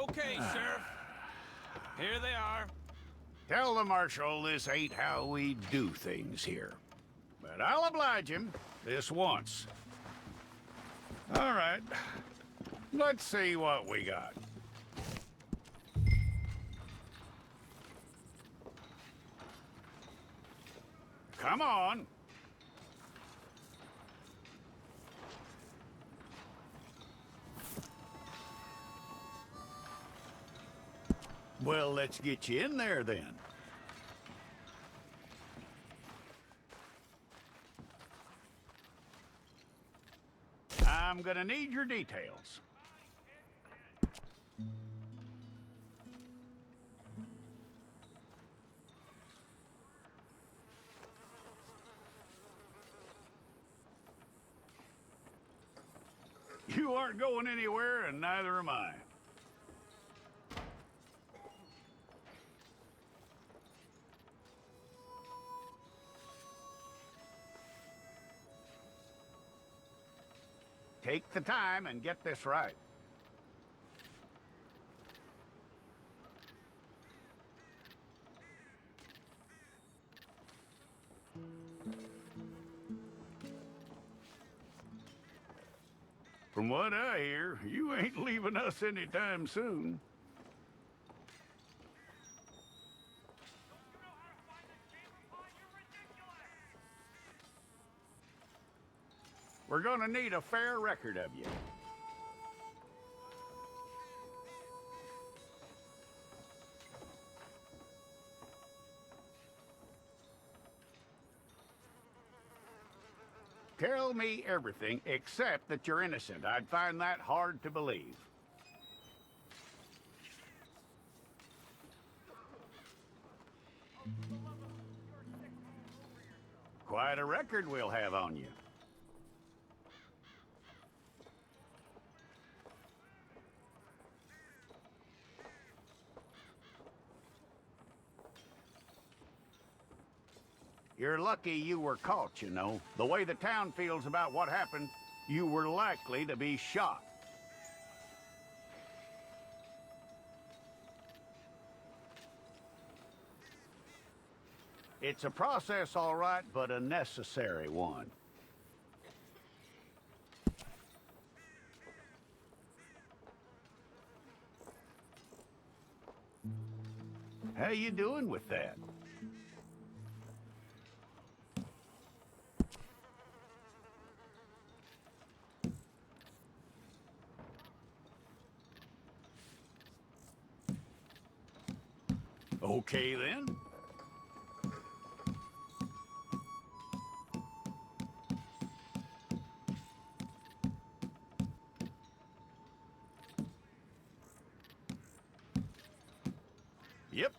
Okay, Sheriff. Here they are. Tell the Marshal this ain't how we do things here. But I'll oblige him this once. All right. Let's see what we got. Come on. Well, let's get you in there then. I'm gonna need your details. You aren't going anywhere, and neither am I. Take the time and get this right. From what I hear, you ain't leaving us anytime soon. We're gonna need a fair record of you. Tell me everything except that you're innocent. I'd find that hard to believe. Quite a record we'll have on you. You're lucky you were caught, you know. The way the town feels about what happened, you were likely to be shot. It's a process, all right, but a necessary one. How you doing with that? Okay, then. Yep.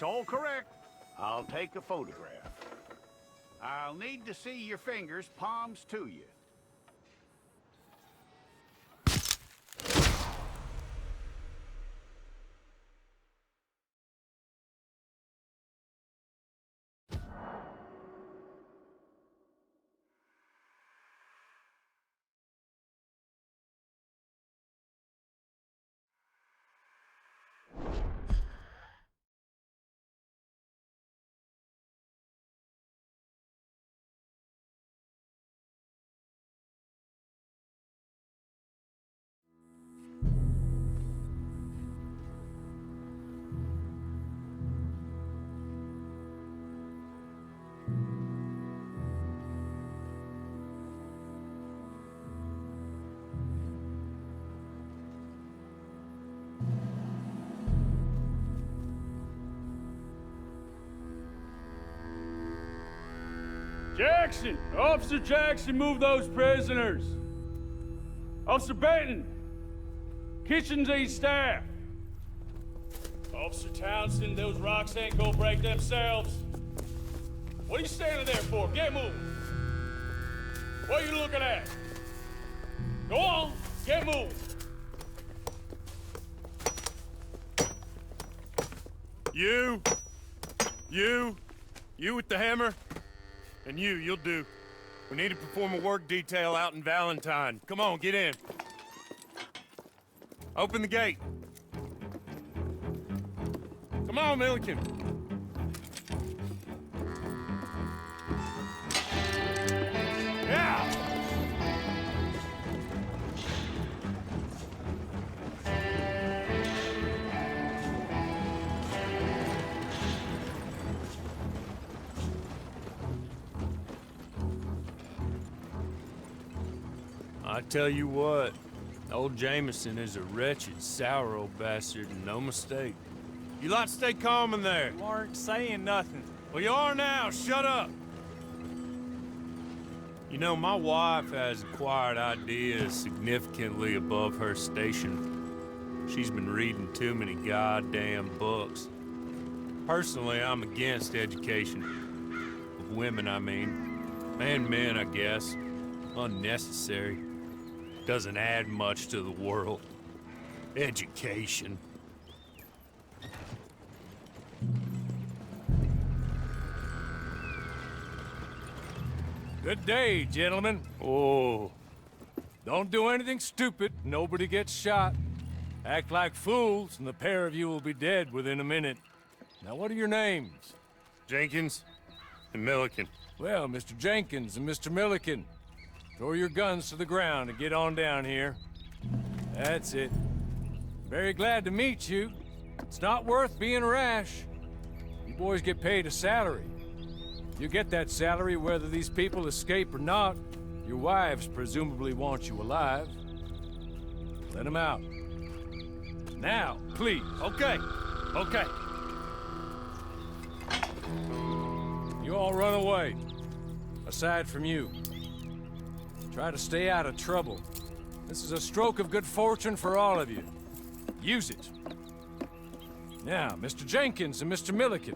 That's all correct. I'll take a photograph. I'll need to see your fingers, palms to you. Jackson! Officer Jackson, move those prisoners! Officer Benton! Kitchens ain't staff! Officer Townsend, those rocks ain't gonna break themselves. What are you standing there for? Get moving! What are you looking at? Go on, get moving! You with the hammer? And you'll do. We need to perform a work detail out in Valentine. Come on, get in. Open the gate. Come on, Milliken. Yeah! I tell you what, old Jameson is a wretched, sour old bastard, and no mistake. You lot stay calm in there. You aren't saying nothing. Well, you are now. Shut up. You know, my wife has acquired ideas significantly above her station. She's been reading too many goddamn books. Personally, I'm against education. Of women, I mean. And men, I guess. Unnecessary. Doesn't add much to the world. Education. Good day, gentlemen. Oh, Don't do anything stupid. Nobody gets shot. Act like fools, and the pair of you will be dead within a minute. Now, what are your names? Jenkins and Milliken. Well, Mr. Jenkins and Mr. Milliken, throw your guns to the ground and get on down here. That's it. Very glad to meet you. It's not worth being rash. You boys get paid a salary. You get that salary whether these people escape or not. Your wives presumably want you alive. Let them out. Now, please. Okay. You all run away. Aside from you. Try to stay out of trouble. This is a stroke of good fortune for all of you. Use it. Now, Mr. Jenkins and Mr. Milliken,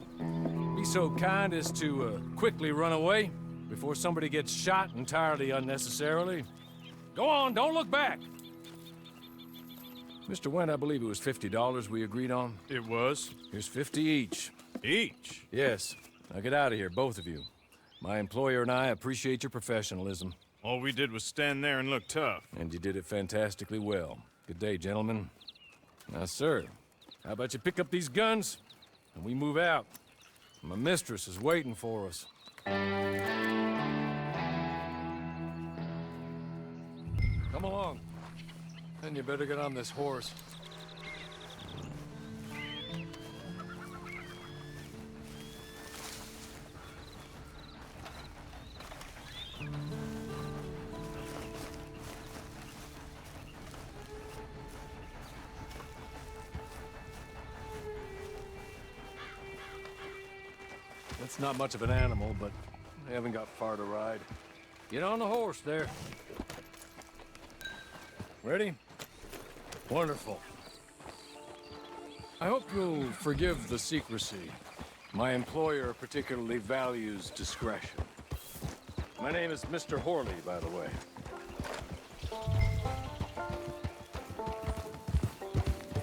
be so kind as to quickly run away before somebody gets shot entirely unnecessarily. Go on, don't look back. Mr. Wendt, I believe it was $50 we agreed on. It was. Here's 50 each. Each? Yes. Now get out of here, both of you. My employer and I appreciate your professionalism. All we did was stand there and look tough. And you did it fantastically well. Good day, gentlemen. Now, sir, how about you pick up these guns and we move out? My mistress is waiting for us. Come along. Then you better get on this horse. That's not much of an animal, but I haven't got far to ride. Get on the horse there. Ready? Wonderful. I hope you'll forgive the secrecy. My employer particularly values discretion. My name is Mr. Horley, by the way.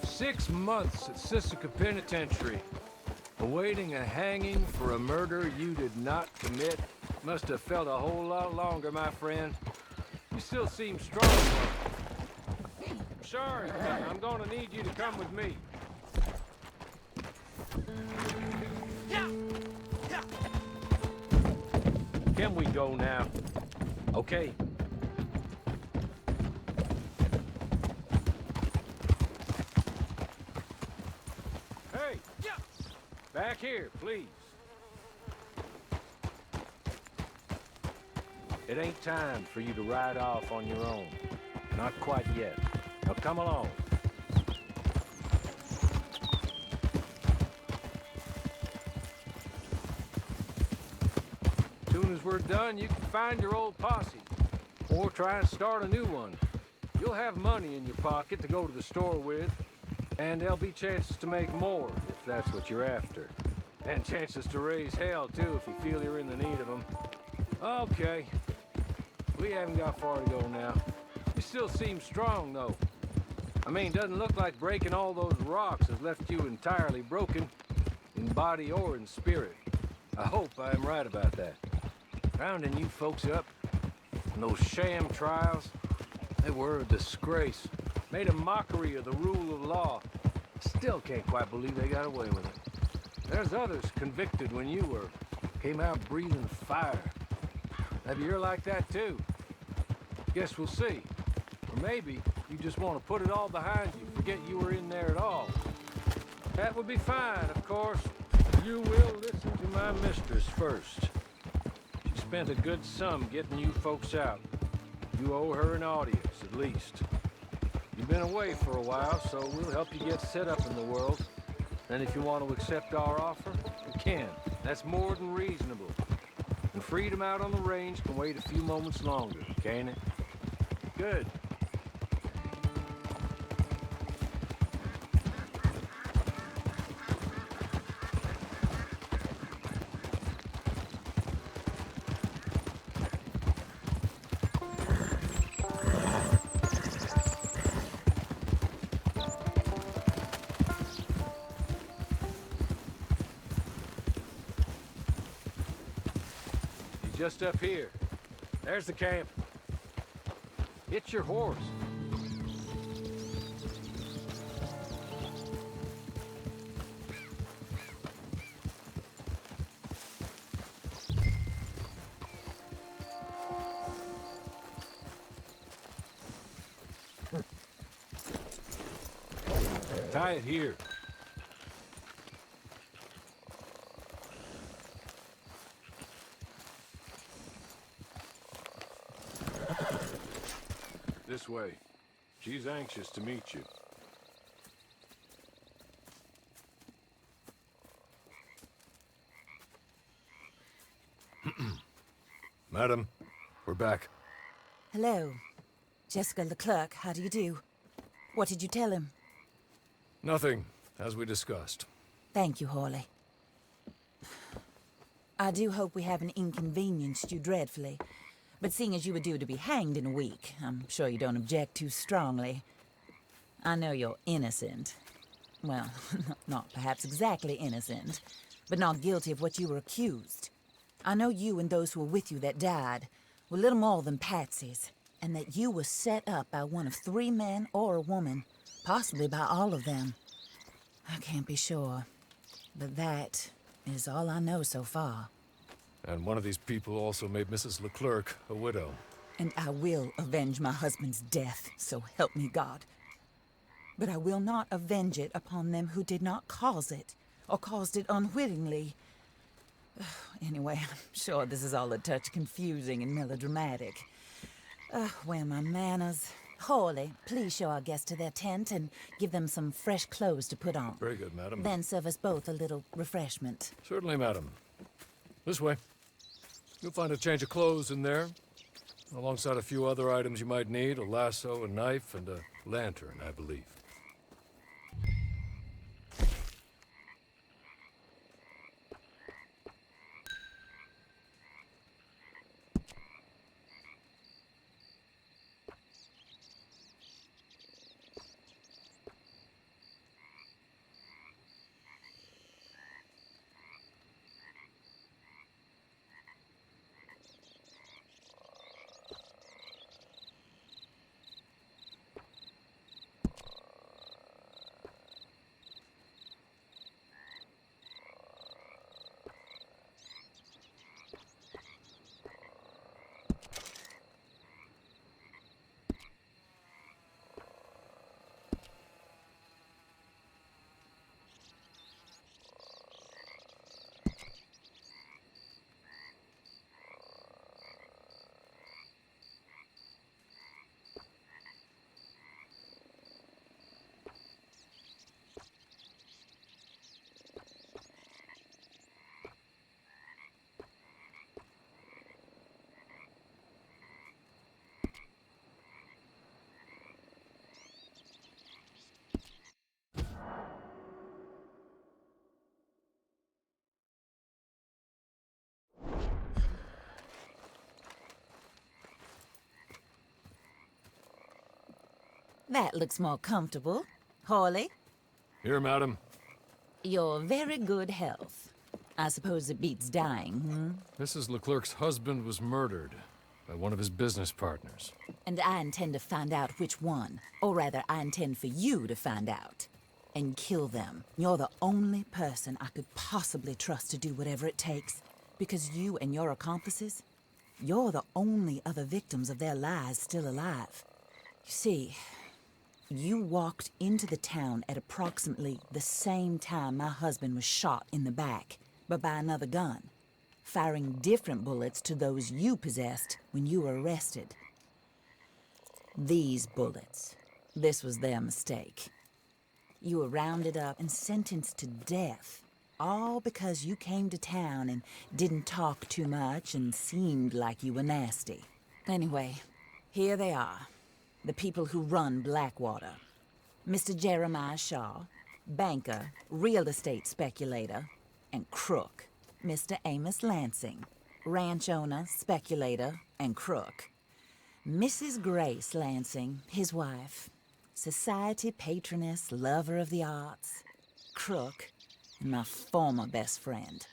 "6 months at Sisika Penitentiary, awaiting a hanging for a murder you did not commit. Must have felt a whole lot longer, my friend. You still seem strong, though. Sorry, I'm gonna need you to come with me." "Can we go now?" "Okay." "Hey! Back here, please." "It ain't time for you to ride off on your own. Not quite yet. Now come along." Soon as we're done, you can find your old posse. Or try and start a new one. You'll have money in your pocket to go to the store with. And there'll be chances to make more, if that's what you're after. And chances to raise hell, too, if you feel you're in the need of them. Okay. We haven't got far to go now. You still seem strong, though. I mean, doesn't look like breaking all those rocks has left you entirely broken, in body or in spirit. I hope I am right about that. Rounding you folks up, and those sham trials, they were a disgrace. Made a mockery of the rule of law. Still can't quite believe they got away with it. There's others convicted when you were. Came out breathing fire. Maybe you're like that too. Guess we'll see. Or maybe you just want to put it all behind you, forget you were in there at all. That would be fine, of course. You will listen to my mistress first. She spent a good sum getting you folks out. You owe her an audience, at least. You've been away for a while, so we'll help you get set up in the world. And if you want to accept our offer, you can. That's more than reasonable. And freedom out on the range can wait a few moments longer, can't it? Good. Just up here. There's the camp. It's your horse. Tie it here. This way. She's anxious to meet you. Madam, we're back. Hello. Jessica Leclerc, how do you do? What did you tell him? Nothing, as we discussed. Thank you, Horley. I do hope we haven't inconvenienced you dreadfully. But seeing as you were due to be hanged in a week, I'm sure you don't object too strongly. I know you're innocent. Well, not perhaps exactly innocent, but not guilty of what you were accused. I know you and those who were with you that died were little more than patsies, and that you were set up by one of 3 men or a woman, possibly by all of them. I can't be sure, but that is all I know so far. And one of these people also made Mrs. Leclerc a widow. And I will avenge my husband's death, so help me God. But I will not avenge it upon them who did not cause it, or caused it unwittingly. Anyway, I'm sure this is all a touch confusing and melodramatic. Where are my manners? Horley, please show our guests to their tent and give them some fresh clothes to put on. Very good, madam. Then serve us both a little refreshment. Certainly, madam. This way. You'll find a change of clothes in there, alongside a few other items you might need, a lasso, a knife, and a lantern, I believe. That looks more comfortable. Hawley, Here, madam. your very good health. I suppose it beats dying, Mrs. Leclerc's husband was murdered by one of his business partners. And I intend to find out which one. Or rather, I intend for you to find out. And kill them. You're the only person I could possibly trust to do whatever it takes. Because you and your accomplices, you're the only other victims of their lies still alive. You see, you walked into the town at approximately the same time my husband was shot in the back, but by another gun, firing different bullets to those you possessed when you were arrested. These bullets, this was their mistake. You were rounded up and sentenced to death, all because you came to town and didn't talk too much and seemed like you were nasty. Anyway, here they are, the people who run Blackwater. Mr. Jeremiah Shaw, banker, real estate speculator, and crook. Mr. Amos Lansing, ranch owner, speculator, and crook. Mrs. Grace Lansing, his wife, society patroness, lover of the arts, crook, and my former best friend.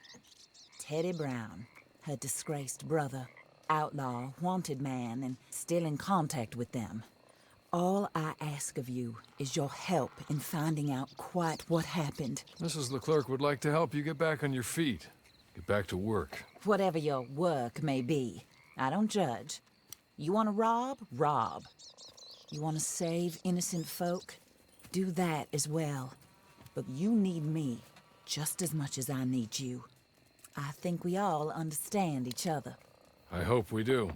Teddy Brown, her disgraced brother, outlaw, wanted man, and still in contact with them. All I ask of you is your help in finding out quite what happened. Mrs. Leclerc would like to help you get back on your feet. Get back to work. Whatever your work may be, I don't judge. You want to rob? Rob. You want to save innocent folk? Do that as well. But you need me just as much as I need you. I think we all understand each other. I hope we do.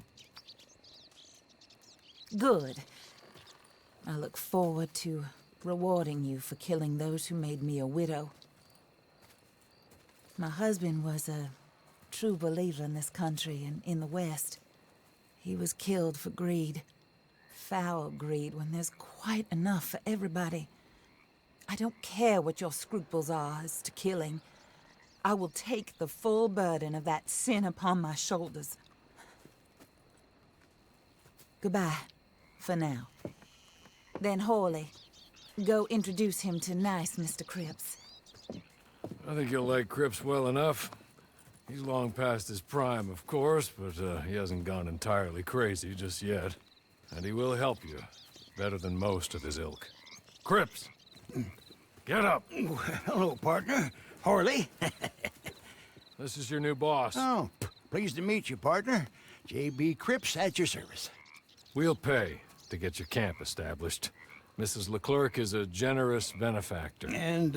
Good. I look forward to rewarding you for killing those who made me a widow. My husband was a true believer in this country and in the West. He was killed for greed. Foul greed when there's quite enough for everybody. I don't care what your scruples are as to killing. I will take the full burden of that sin upon my shoulders. Goodbye, for now. Then Hawley, go introduce him to nice Mr. Cripps. I think you'll like Cripps well enough. He's long past his prime, of course, but he hasn't gone entirely crazy just yet. And he will help you, better than most of his ilk. Cripps! Get up! Hello, partner. Hawley. This is your new boss. Oh, pleased to meet you, partner. J.B. Cripps at your service. We'll pay to get your camp established. Mrs. Leclerc is a generous benefactor. And,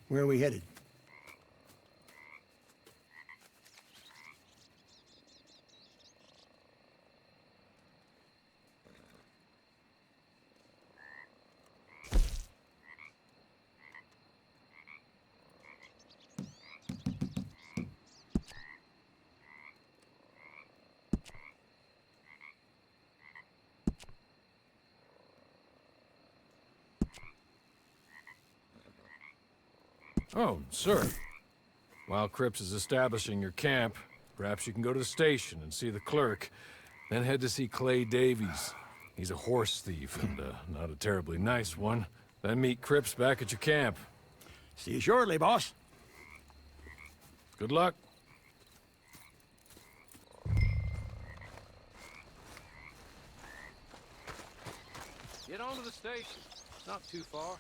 where are we headed? Oh, sir. While Cripps is establishing your camp, perhaps you can go to the station and see the clerk, then head to see Clay Davies. He's a horse thief, and not a terribly nice one. Then meet Cripps back at your camp. See you shortly, boss. Good luck. Get on to the station. It's not too far.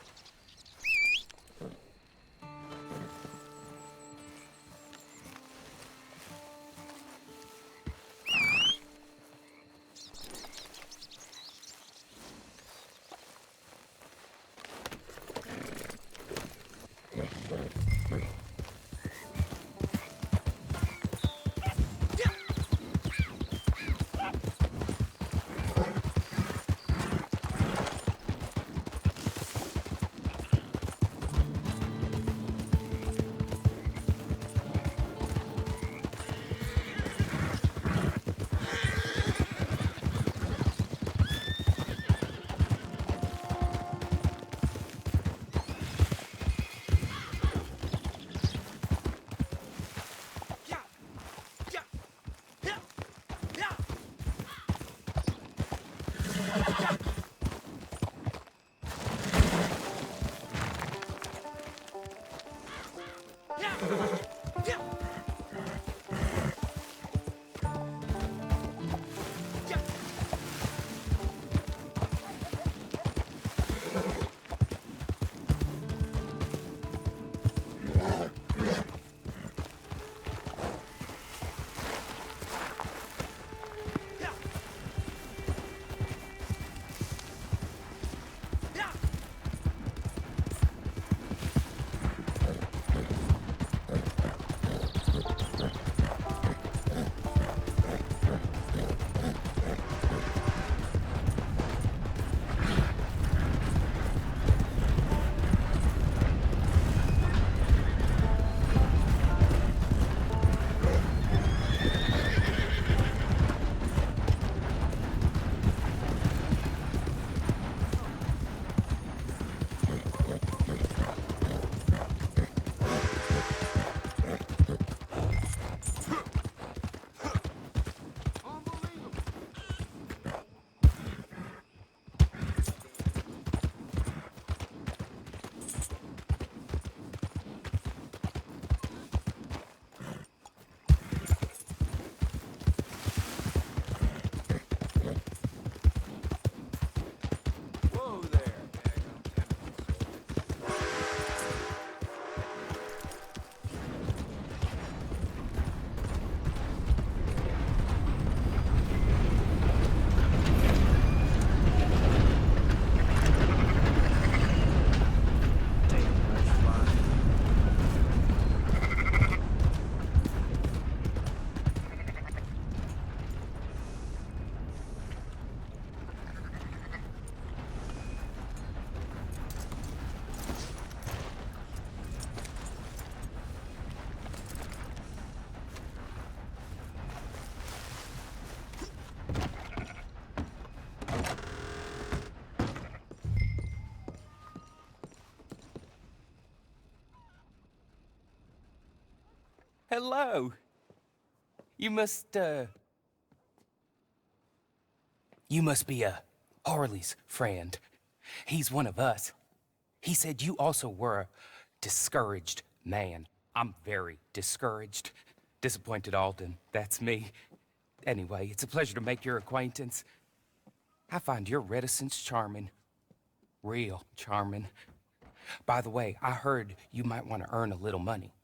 Hello. You must be Harley's friend. He's one of us. He said you also were a discouraged man. I'm very discouraged. Disappointed Alden, that's me. Anyway, it's a pleasure to make your acquaintance. I find your reticence charming. Real charming. By the way, I heard you might want to earn a little money.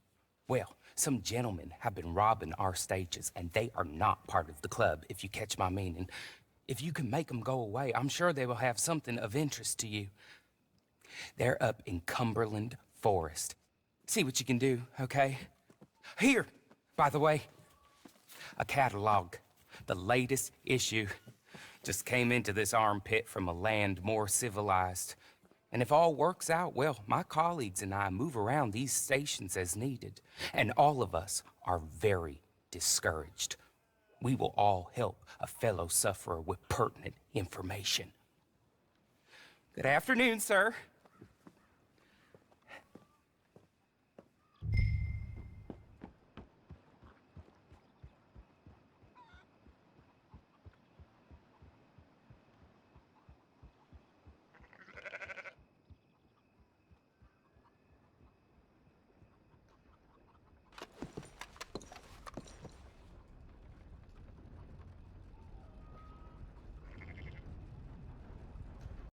Well, some gentlemen have been robbing our stages, and they are not part of the club, if you catch my meaning. If you can make them go away, I'm sure they will have something of interest to you. They're up in Cumberland Forest. See what you can do, okay? Here, by the way, a catalog. The latest issue. Just came into this armpit from a land more civilized. And if all works out, well, my colleagues and I move around these stations as needed. And all of us are very discouraged. We will all help a fellow sufferer with pertinent information. Good afternoon, sir.